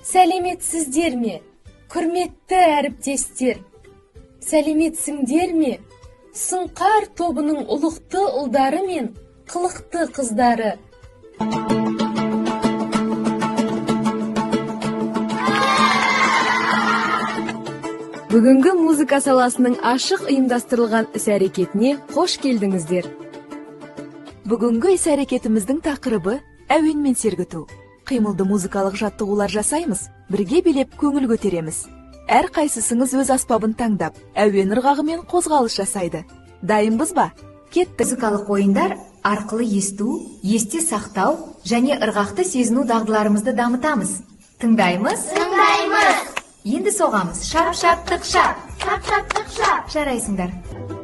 Сәлеметсіздер ме, құрметті әріптестер? Сәлеметсіңдер ме, Сұңқар тобының ұлықты ұлдары мен қылықты қыздары? Бүгінгі музыка саласының ашық ұйымдастырылған іс-әрекетіне қош келдіңіздер. Бүгінгі іс-әрекетіміздің тақырыбы әуенмен сергіту. Қимылды музыкалық жаттығулар жасаймыз, бірге билеп көңіл көтереміз. Әр қайсысыңыз өз аспабын таңдап, әуен ырғағымен қозғалыс жасайды. Дайынбыз ба? Кеттік. Музыкалық ойындар арқылы есту, есте сақтау және ырғақты сезіну дағдыларымызды дамытамыз. Тыңдаймыз? Тыңдаймыз. Енді соғамыз. Шап-шаптық шап. Шап-шаптық шап. Жарайсыңдар.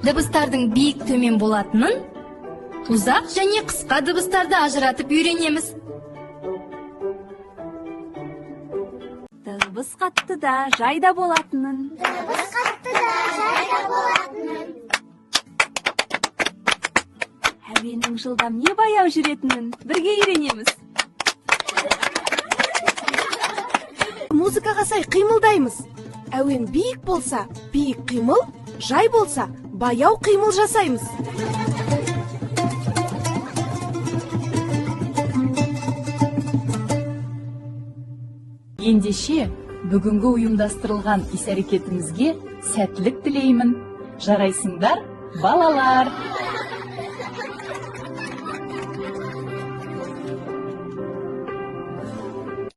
Дыбыстардың биік төмен болатынын, ұзақ және қысқа дыбыстарды ажыратып үйренеміз. Дыбыс қатты да, жайда болатынын. Дыбыс қатты да, жайда болатынын. Әуеннің жылдам не баяу жүретінін бірге үйренеміз. Музыкаға сай қимылдаймыз. Әуен биік болса, биік қимыл, жай болса, баяу қимыл жасаймыз. Ендеше, бүгінгі ұйымдастырылған іс-әрекетімізге сәттілік тілеймін. Жарайсыңдар, балалар!